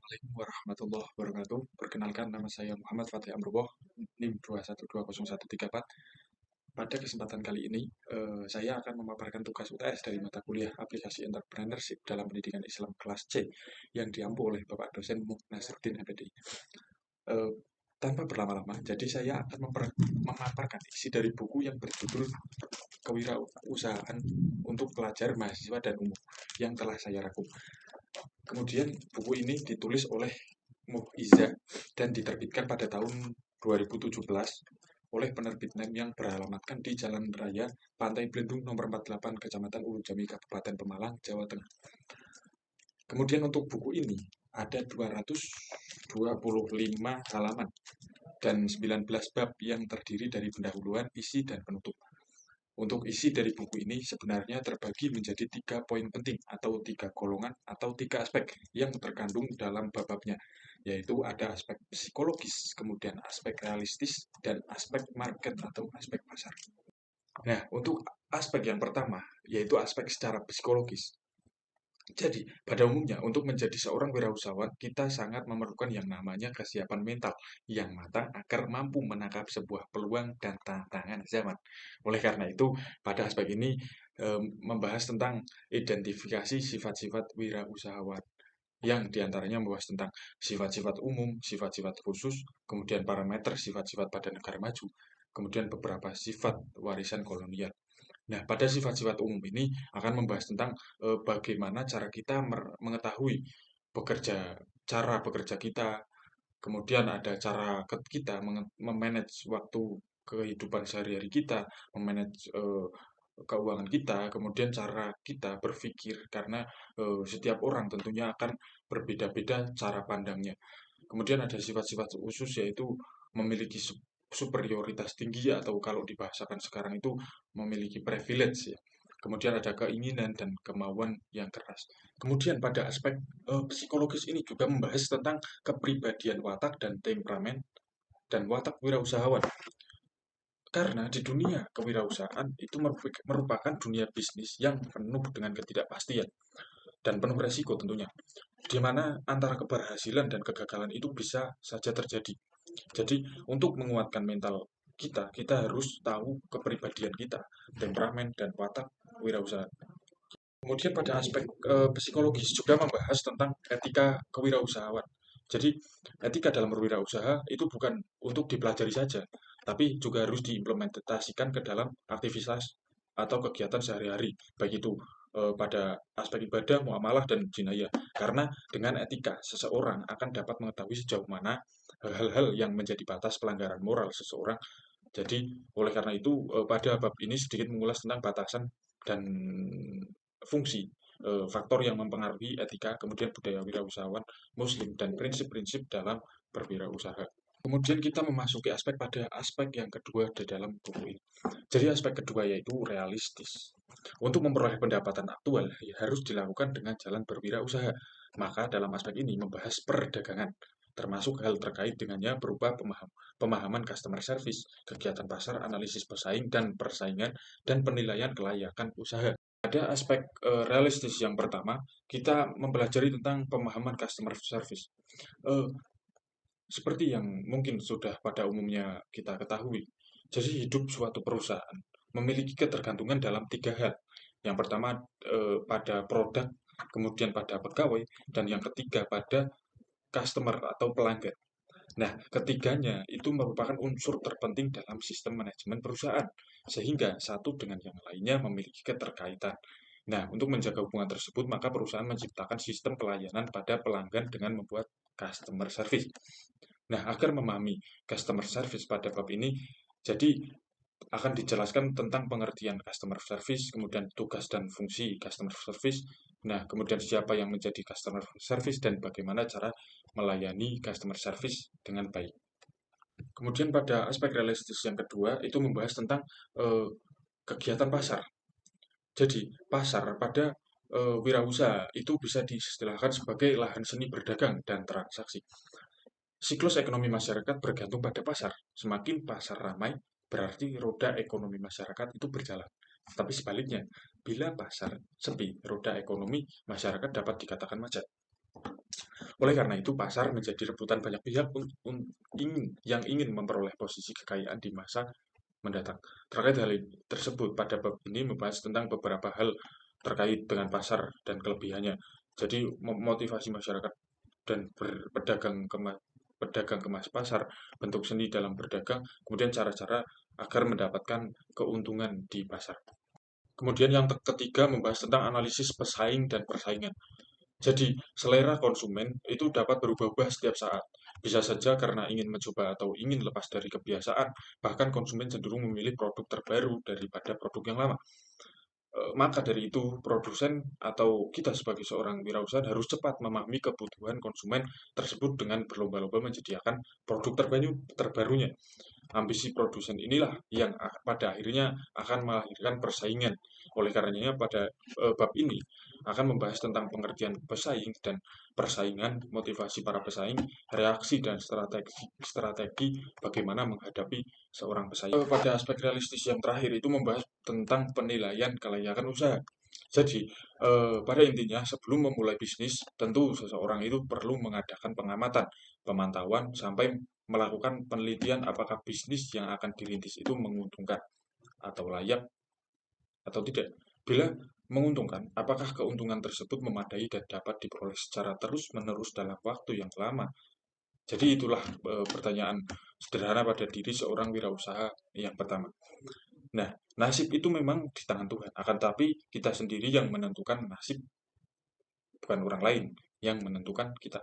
Assalamualaikum warahmatullahi wabarakatuh. Perkenalkan, nama saya Muhammad Fatih Amruboh, NIM 2120134. Pada kesempatan kali ini, saya akan memaparkan tugas UTS dari mata kuliah Aplikasi Entrepreneurship dalam Pendidikan Islam kelas C yang diampu oleh Bapak dosen Muh Nasruddin MPD. Eh, Tanpa berlama-lama, jadi saya akan memaparkan isi dari buku yang berjudul Kewirausahaan untuk Pelajar, Mahasiswa, dan Umum yang telah saya rangkum. Kemudian buku ini ditulis oleh Muiza dan diterbitkan pada tahun 2017 oleh penerbit NEM yang beralamatkan di Jalan Raya Pantai Belendung nomor 48 Kecamatan Ulu Jami Kabupaten Pemalang, Jawa Tengah. Kemudian untuk buku ini ada 225 halaman dan 19 bab yang terdiri dari pendahuluan, isi, dan penutup. Untuk isi dari buku ini sebenarnya terbagi menjadi 3 poin penting atau 3 golongan atau 3 aspek yang terkandung dalam bab-babnya, yaitu ada aspek psikologis, kemudian aspek realistis, dan aspek market atau aspek pasar. Nah, untuk aspek yang pertama, yaitu aspek secara psikologis. Jadi, pada umumnya, untuk menjadi seorang wirausahawan, kita sangat memerlukan yang namanya kesiapan mental yang matang agar mampu menangkap sebuah peluang dan tantangan zaman. Oleh karena itu, pada aspek ini membahas tentang identifikasi sifat-sifat wirausahawan yang diantaranya membahas tentang sifat-sifat umum, sifat-sifat khusus, kemudian parameter sifat-sifat pada negara maju, kemudian beberapa sifat warisan kolonial. Nah, pada sifat-sifat umum ini akan membahas tentang bagaimana cara kita mengetahui bekerja, cara bekerja kita, kemudian ada cara kita memanage waktu kehidupan sehari-hari kita, memanage keuangan kita, kemudian cara kita berpikir karena setiap orang tentunya akan berbeda-beda cara pandangnya. Kemudian ada sifat-sifat khusus yaitu memiliki superioritas tinggi atau kalau dibahasakan sekarang itu memiliki privilege ya. Kemudian ada keinginan dan kemauan yang keras. Kemudian pada aspek psikologis ini juga membahas tentang kepribadian watak dan temperamen dan watak wirausahawan. Karena di dunia kewirausahaan itu merupakan dunia bisnis yang penuh dengan ketidakpastian dan penuh resiko tentunya, di mana antara keberhasilan dan kegagalan itu bisa saja terjadi. Jadi, untuk menguatkan mental kita, kita harus tahu kepribadian kita, temperamen, dan watak wirausaha. Kemudian pada aspek psikologis juga membahas tentang etika kewirausahaan. Jadi, etika dalam berwirausaha itu bukan untuk dipelajari saja, tapi juga harus diimplementasikan ke dalam aktivitas atau kegiatan sehari-hari, baik itu pada aspek ibadah, muamalah, dan jinayah. Karena dengan etika, seseorang akan dapat mengetahui sejauh mana hal-hal yang menjadi batas pelanggaran moral seseorang. Jadi, oleh karena itu, pada bab ini sedikit mengulas tentang batasan dan fungsi faktor yang mempengaruhi etika, kemudian budaya wirausahawan Muslim, dan prinsip-prinsip dalam berwirausaha. Kemudian kita memasuki pada aspek yang kedua di dalam buku ini. Jadi aspek kedua yaitu realistis. Untuk memperoleh pendapatan aktual ya harus dilakukan dengan jalan berwirausaha. Maka dalam aspek ini membahas perdagangan, termasuk hal terkait dengannya berupa pemahaman customer service, kegiatan pasar, analisis pesaing dan persaingan, dan penilaian kelayakan usaha. Ada aspek realistis yang pertama, kita mempelajari tentang pemahaman customer service. Eh, Seperti yang mungkin sudah pada umumnya kita ketahui, jadi hidup suatu perusahaan memiliki ketergantungan dalam 3 hal. Yang pertama pada produk, kemudian pada pegawai, dan yang ketiga pada customer atau pelanggan. Nah, ketiganya itu merupakan unsur terpenting dalam sistem manajemen perusahaan, sehingga satu dengan yang lainnya memiliki keterkaitan. Nah, untuk menjaga hubungan tersebut, maka perusahaan menciptakan sistem pelayanan pada pelanggan dengan membuat customer service. Nah, agar memahami customer service pada bab ini, jadi akan dijelaskan tentang pengertian customer service, kemudian tugas dan fungsi customer service, nah kemudian siapa yang menjadi customer service dan bagaimana cara melayani customer service dengan baik. Kemudian pada aspek realistis yang kedua itu membahas tentang eh, kegiatan pasar. Jadi pasar pada wirausaha itu bisa diistilahkan sebagai lahan seni berdagang dan transaksi. Siklus ekonomi masyarakat bergantung pada pasar. Semakin pasar ramai, berarti roda ekonomi masyarakat itu berjalan. Tapi sebaliknya, bila pasar sepi, roda ekonomi masyarakat dapat dikatakan macet. Oleh karena itu, pasar menjadi rebutan banyak pihak yang ingin memperoleh posisi kekayaan di masa mendatang. Terkait hal tersebut, pada bab ini membahas tentang beberapa hal terkait dengan pasar dan kelebihannya. Jadi, motivasi masyarakat dan pedagang kemas pasar, bentuk seni dalam berdagang, kemudian cara-cara agar mendapatkan keuntungan di pasar. Kemudian yang ketiga membahas tentang analisis pesaing dan persaingan. Jadi, selera konsumen itu dapat berubah-ubah setiap saat. Bisa saja karena ingin mencoba atau ingin lepas dari kebiasaan, bahkan konsumen cenderung memilih produk terbaru daripada produk yang lama. Maka dari itu, produsen atau kita sebagai seorang wirausaha harus cepat memahami kebutuhan konsumen tersebut dengan berlomba-lomba menyediakan produk terbarunya. Ambisi produsen inilah yang pada akhirnya akan melahirkan persaingan. Oleh karenanya pada bab ini akan membahas tentang pengertian pesaing dan persaingan, motivasi para pesaing, reaksi dan strategi bagaimana menghadapi seorang pesaing. Pada aspek realistis yang terakhir itu membahas tentang penilaian kelayakan usaha. Jadi, pada intinya sebelum memulai bisnis, tentu seseorang itu perlu mengadakan pengamatan, pemantauan, sampai melakukan penelitian apakah bisnis yang akan dirintis itu menguntungkan atau layak atau tidak. Bila menguntungkan, apakah keuntungan tersebut memadai dan dapat diperoleh secara terus-menerus dalam waktu yang lama? Jadi itulah pertanyaan sederhana pada diri seorang wirausaha yang pertama. Nah, nasib itu memang di tangan Tuhan, akan tapi kita sendiri yang menentukan nasib, bukan orang lain yang menentukan kita.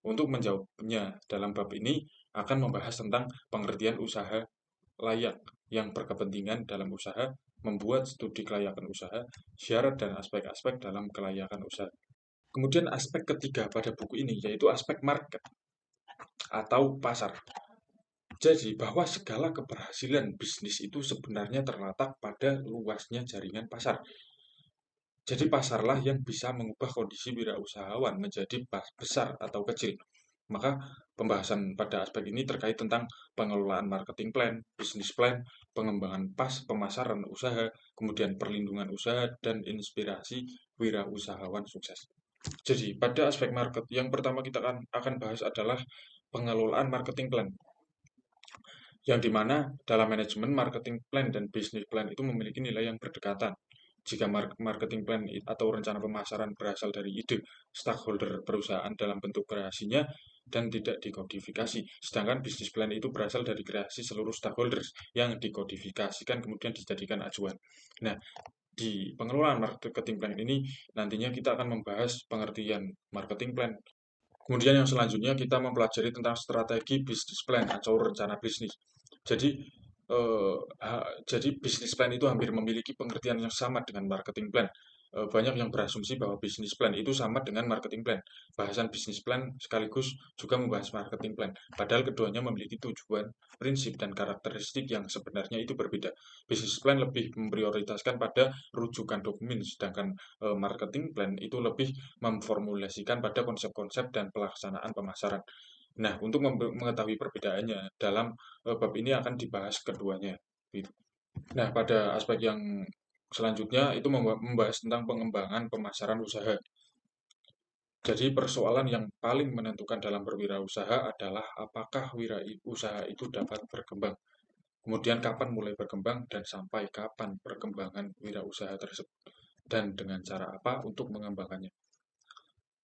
Untuk menjawabnya dalam bab ini akan membahas tentang pengertian usaha layak yang berkepentingan dalam usaha, membuat studi kelayakan usaha, syarat dan aspek-aspek dalam kelayakan usaha. Kemudian aspek ketiga pada buku ini yaitu aspek market atau pasar. Jadi bahwa segala keberhasilan bisnis itu sebenarnya terletak pada luasnya jaringan pasar. Jadi pasarlah yang bisa mengubah kondisi wirausahawan menjadi besar atau kecil. Maka pembahasan pada aspek ini terkait tentang pengelolaan marketing plan, bisnis plan, pengembangan pemasaran usaha, kemudian perlindungan usaha, dan inspirasi wirausahawan sukses. Jadi pada aspek market, yang pertama kita akan bahas adalah pengelolaan marketing plan. Yang dimana dalam manajemen marketing plan dan bisnis plan itu memiliki nilai yang berdekatan. Jika marketing plan atau rencana pemasaran berasal dari ide stakeholder perusahaan dalam bentuk kreasinya dan tidak dikodifikasi, sedangkan bisnis plan itu berasal dari kreasi seluruh stakeholders yang dikodifikasikan kemudian dijadikan acuan. Nah, di pengelolaan marketing plan ini nantinya kita akan membahas pengertian marketing plan. Kemudian yang selanjutnya kita mempelajari tentang strategi bisnis plan atau rencana bisnis. Jadi jadi bisnis plan itu hampir memiliki pengertian yang sama dengan marketing plan. Banyak yang berasumsi bahwa bisnis plan itu sama dengan marketing plan. Bahasan bisnis plan sekaligus juga membahas marketing plan. Padahal keduanya memiliki tujuan, prinsip, dan karakteristik yang sebenarnya itu berbeda. Bisnis plan lebih memprioritaskan pada rujukan dokumen, sedangkan marketing plan itu lebih memformulasikan pada konsep-konsep dan pelaksanaan pemasaran. Nah, untuk mengetahui perbedaannya dalam bab ini akan dibahas keduanya. Gitu. Nah, pada aspek yang selanjutnya itu membahas tentang pengembangan pemasaran usaha. Jadi persoalan yang paling menentukan dalam berwirausaha adalah apakah wirausaha itu dapat berkembang. Kemudian kapan mulai berkembang dan sampai kapan perkembangan wirausaha tersebut. Dan dengan cara apa untuk mengembangkannya.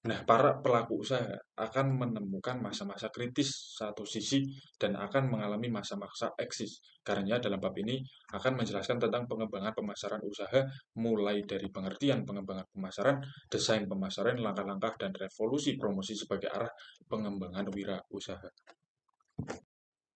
Nah, para pelaku usaha akan menemukan masa-masa kritis satu sisi dan akan mengalami masa-masa eksis. Karena dalam bab ini akan menjelaskan tentang pengembangan pemasaran usaha mulai dari pengertian pengembangan pemasaran, desain pemasaran, langkah-langkah dan revolusi promosi sebagai arah pengembangan wirausaha.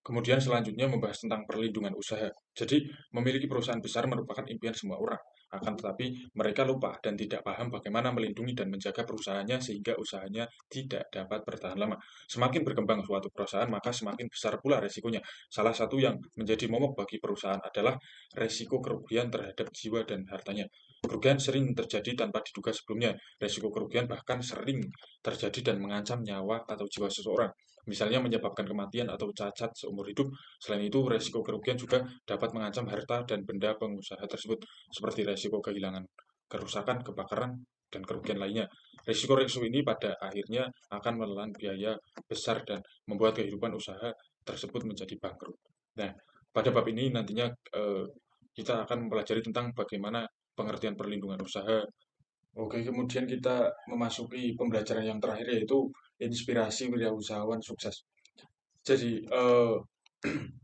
Kemudian selanjutnya membahas tentang perlindungan usaha. Jadi, memiliki perusahaan besar merupakan impian semua orang. Akan tetapi, mereka lupa dan tidak paham bagaimana melindungi dan menjaga perusahaannya sehingga usahanya tidak dapat bertahan lama. Semakin berkembang suatu perusahaan, maka semakin besar pula resikonya. Salah satu yang menjadi momok bagi perusahaan adalah resiko kerugian terhadap jiwa dan hartanya. Kerugian sering terjadi tanpa diduga sebelumnya. Resiko kerugian bahkan sering terjadi dan mengancam nyawa atau jiwa seseorang. Misalnya menyebabkan kematian atau cacat seumur hidup. Selain itu, resiko kerugian juga dapat mengancam harta dan benda pengusaha tersebut, seperti resiko kehilangan, kerusakan, kebakaran, dan kerugian lainnya. Risiko-risiko ini pada akhirnya akan menelan biaya besar dan membuat kehidupan usaha tersebut menjadi bangkrut. Nah, pada bab ini nantinya kita akan mempelajari tentang bagaimana pengertian perlindungan usaha. Oke, kemudian kita memasuki pembelajaran yang terakhir yaitu inspirasi wirausahawan sukses. Jadi,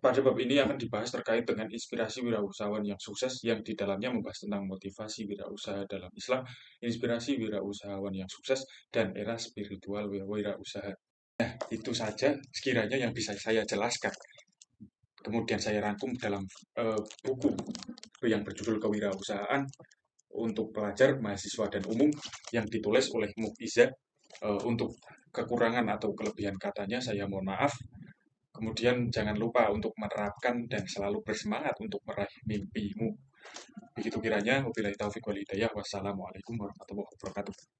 pada bab ini akan dibahas terkait dengan inspirasi wirausahawan yang sukses yang di dalamnya membahas tentang motivasi wirausaha dalam Islam, inspirasi wirausahawan yang sukses, dan era spiritual wirausaha. Itu saja sekiranya yang bisa saya jelaskan. Kemudian saya rangkum dalam buku yang berjudul Kewirausahaan untuk pelajar, mahasiswa, dan umum yang ditulis oleh Muiza. Untuk kekurangan atau kelebihan katanya saya mohon maaf. Kemudian jangan lupa untuk menerapkan dan selalu bersemangat untuk meraih mimpimu. Begitu kiranya. Wabillahi taufiq wal hidayah. Wassalamualaikum warahmatullahi wabarakatuh.